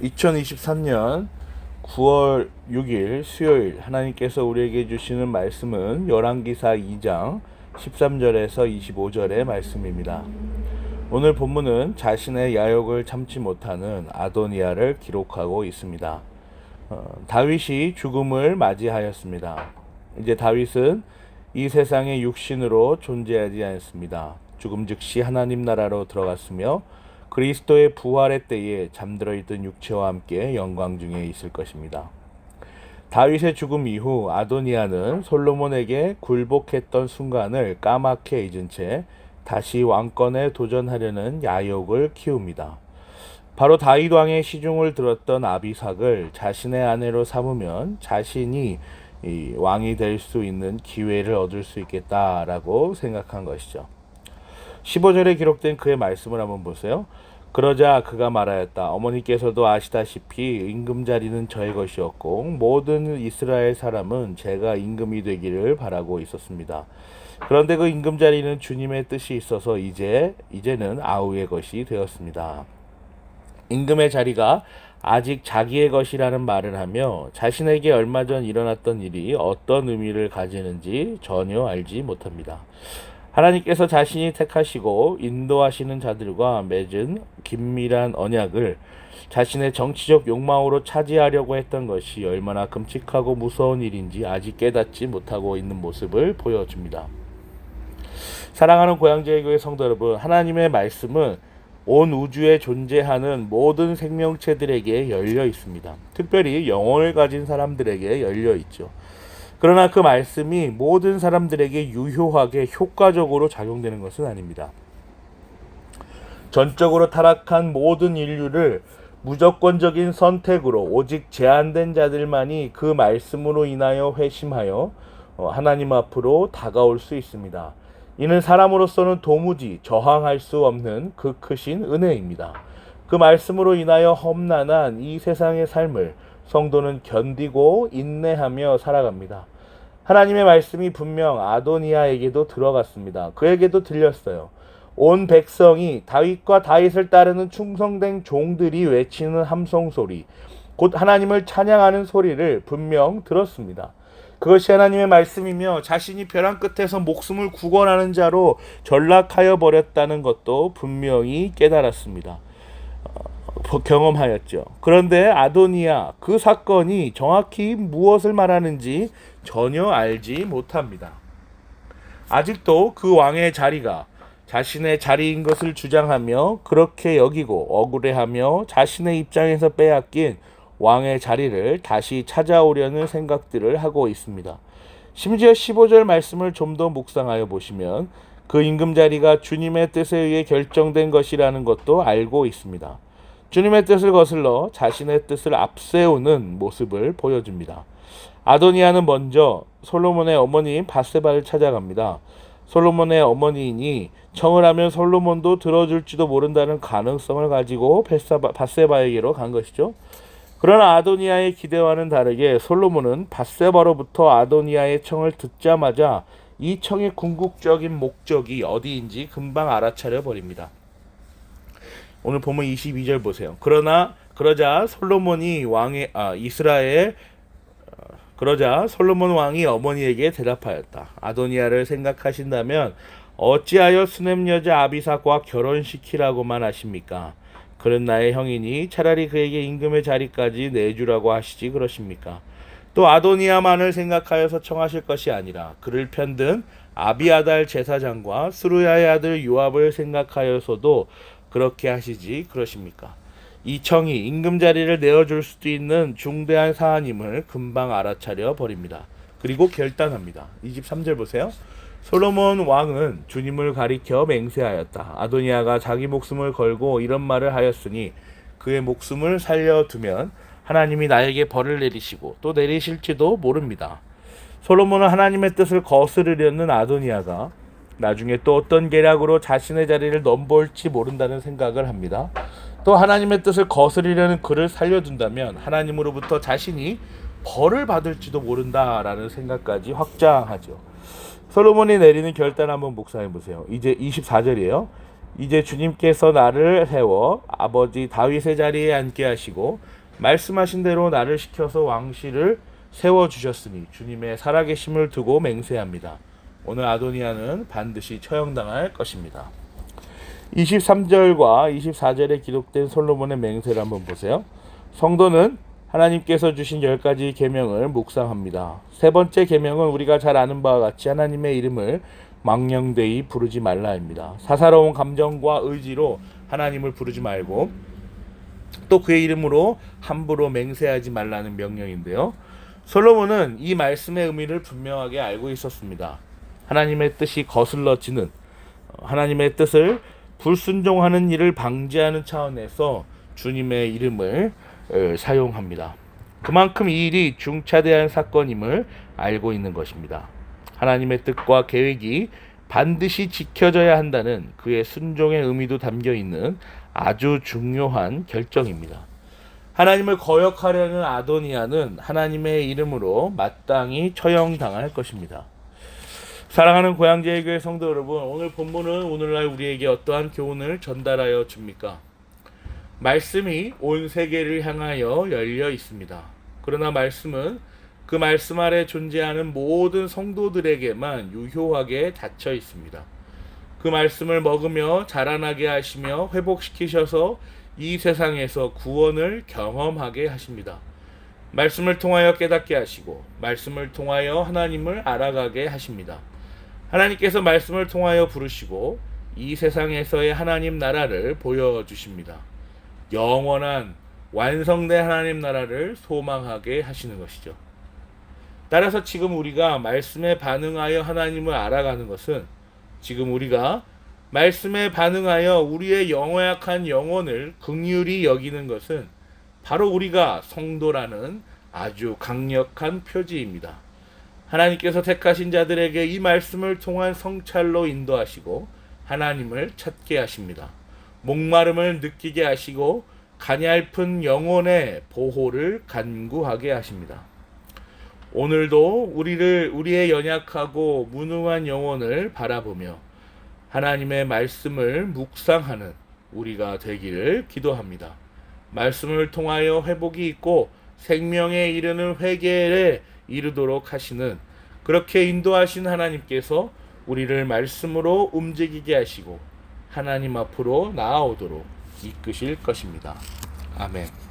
2023년 9월 6일 수요일 하나님께서 우리에게 주시는 말씀은 열왕기사 2장 13절에서 25절의 말씀입니다. 오늘 본문은 자신의 야욕을 참지 못하는 아도니아를 기록하고 있습니다. 다윗이 죽음을 맞이하였습니다. 이제 다윗은 이 세상의 육신으로 존재하지 않습니다. 죽음 즉시 하나님 나라로 들어갔으며 그리스도의 부활의 때에 잠들어 있던 육체와 함께 영광 중에 있을 것입니다. 다윗의 죽음 이후 아도니아는 솔로몬에게 굴복했던 순간을 까맣게 잊은 채 다시 왕권에 도전하려는 야욕을 키웁니다. 바로 다윗 왕의 시중을 들었던 아비삭을 자신의 아내로 삼으면 자신이 이 왕이 될 수 있는 기회를 얻을 수 있겠다라고 생각한 것이죠. 15절에 기록된 그의 말씀을 한번 보세요. 그러자 그가 말하였다. 어머니께서도 아시다시피 임금자리는 저의 것이었고 모든 이스라엘 사람은 제가 임금이 되기를 바라고 있었습니다. 그런데 그 임금자리는 주님의 뜻이 있어서 이제는 아우의 것이 되었습니다. 임금의 자리가 아직 자기의 것이라는 말을 하며 자신에게 얼마 전 일어났던 일이 어떤 의미를 가지는지 전혀 알지 못합니다. 하나님께서 자신이 택하시고 인도하시는 자들과 맺은 긴밀한 언약을 자신의 정치적 욕망으로 차지하려고 했던 것이 얼마나 끔찍하고 무서운 일인지 아직 깨닫지 못하고 있는 모습을 보여줍니다. 사랑하는 고향제일교회 성도 여러분, 하나님의 말씀은 온 우주에 존재하는 모든 생명체들에게 열려 있습니다. 특별히 영혼을 가진 사람들에게 열려 있죠. 그러나 그 말씀이 모든 사람들에게 유효하게 효과적으로 작용되는 것은 아닙니다. 전적으로 타락한 모든 인류를 무조건적인 선택으로 오직 제한된 자들만이 그 말씀으로 인하여 회심하여 하나님 앞으로 다가올 수 있습니다. 이는 사람으로서는 도무지 저항할 수 없는 그 크신 은혜입니다. 그 말씀으로 인하여 험난한 이 세상의 삶을 성도는 견디고 인내하며 살아갑니다. 하나님의 말씀이 분명 아도니아에게도 들어갔습니다. 그에게도 들렸어요. 온 백성이 다윗과 다윗을 따르는 충성된 종들이 외치는 함성소리, 곧 하나님을 찬양하는 소리를 분명 들었습니다. 그것이 하나님의 말씀이며 자신이 벼랑 끝에서 목숨을 구원하는 자로 전락하여 버렸다는 것도 분명히 깨달았습니다. 경험하였죠. 그런데 아도니아 그 사건이 정확히 무엇을 말하는지 전혀 알지 못합니다. 아직도 그 왕의 자리가 자신의 자리인 것을 주장하며 그렇게 여기고 억울해하며 자신의 입장에서 빼앗긴 왕의 자리를 다시 찾아오려는 생각들을 하고 있습니다. 심지어 15절 말씀을 좀 더 묵상하여 보시면 그 임금 자리가 주님의 뜻에 의해 결정된 것이라는 것도 알고 있습니다. 주님의 뜻을 거슬러 자신의 뜻을 앞세우는 모습을 보여줍니다. 아도니아는 먼저 솔로몬의 어머니인 바세바를 찾아갑니다. 솔로몬의 어머니이니 청을 하면 솔로몬도 들어줄지도 모른다는 가능성을 가지고 바세바에게로 간 것이죠. 그러나 아도니아의 기대와는 다르게 솔로몬은 바세바로부터 아도니아의 청을 듣자마자 이 청의 궁극적인 목적이 어디인지 금방 알아차려 버립니다. 오늘 보면 22절 보세요. 그러자 솔로몬 왕이 어머니에게 대답하였다. 아도니아를 생각하신다면 어찌하여 수넴 여자 아비삭과 결혼시키라고만 하십니까? 그는 나의 형이니 차라리 그에게 임금의 자리까지 내주라고 하시지 그러십니까? 또 아도니아만을 생각하여서 청하실 것이 아니라 그를 편든 아비아달 제사장과 스루야의 아들 요압을 생각하여서도 그렇게 하시지 그러십니까? 이 청이 임금 자리를 내어줄 수도 있는 중대한 사안임을 금방 알아차려 버립니다. 그리고 결단합니다. 23절 보세요. 솔로몬 왕은 주님을 가리켜 맹세하였다. 아도니아가 자기 목숨을 걸고 이런 말을 하였으니 그의 목숨을 살려두면 하나님이 나에게 벌을 내리시고 또 내리실지도 모릅니다. 솔로몬은 하나님의 뜻을 거스르려는 아도니아가 나중에 또 어떤 계략으로 자신의 자리를 넘볼지 모른다는 생각을 합니다. 또 하나님의 뜻을 거스르려는 그를 살려둔다면 하나님으로부터 자신이 벌을 받을지도 모른다라는 생각까지 확장하죠. 솔로몬이 내리는 결단 한번 묵상해 보세요. 이제 24절이에요. 이제 주님께서 나를 세워 아버지 다윗의 자리에 앉게 하시고 말씀하신 대로 나를 시켜서 왕실을 세워주셨으니 주님의 살아계심을 두고 맹세합니다. 오늘 아도니아는 반드시 처형당할 것입니다. 23절과 24절에 기록된 솔로몬의 맹세를 한번 보세요. 성도는 하나님께서 주신 10가지 계명을 묵상합니다. 세 번째 계명은 우리가 잘 아는 바와 같이 하나님의 이름을 망령되이 부르지 말라입니다. 사사로운 감정과 의지로 하나님을 부르지 말고 또 그의 이름으로 함부로 맹세하지 말라는 명령인데요. 솔로몬은 이 말씀의 의미를 분명하게 알고 있었습니다. 하나님의 뜻이 거슬러지는, 하나님의 뜻을 불순종하는 일을 방지하는 차원에서 주님의 이름을 사용합니다. 그만큼 이 일이 중차대한 사건임을 알고 있는 것입니다. 하나님의 뜻과 계획이 반드시 지켜져야 한다는 그의 순종의 의미도 담겨 있는 아주 중요한 결정입니다. 하나님을 거역하려는 아도니아는 하나님의 이름으로 마땅히 처형당할 것입니다. 사랑하는 고향제일교회 성도 여러분, 오늘 본문은 오늘날 우리에게 어떠한 교훈을 전달하여 줍니까? 말씀이 온 세계를 향하여 열려 있습니다. 그러나 말씀은 그 말씀 아래 존재하는 모든 성도들에게만 유효하게 닫혀 있습니다. 그 말씀을 먹으며 자라나게 하시며 회복시키셔서 이 세상에서 구원을 경험하게 하십니다. 말씀을 통하여 깨닫게 하시고 말씀을 통하여 하나님을 알아가게 하십니다. 하나님께서 말씀을 통하여 부르시고 이 세상에서의 하나님 나라를 보여주십니다. 영원한 완성된 하나님 나라를 소망하게 하시는 것이죠. 따라서 지금 우리가 말씀에 반응하여 하나님을 알아가는 것은, 지금 우리가 말씀에 반응하여 우리의 연약한 영혼을 긍휼히 여기는 것은 바로 우리가 성도라는 아주 강력한 표지입니다. 하나님께서 택하신 자들에게 이 말씀을 통한 성찰로 인도하시고 하나님을 찾게 하십니다. 목마름을 느끼게 하시고 가냘픈 영혼의 보호를 간구하게 하십니다. 오늘도 우리의 연약하고 무능한 영혼을 바라보며 하나님의 말씀을 묵상하는 우리가 되기를 기도합니다. 말씀을 통하여 회복이 있고 생명에 이르는 회개에 이르도록 하시는, 그렇게 인도하신 하나님께서 우리를 말씀으로 움직이게 하시고 하나님 앞으로 나아오도록 이끄실 것입니다. 아멘.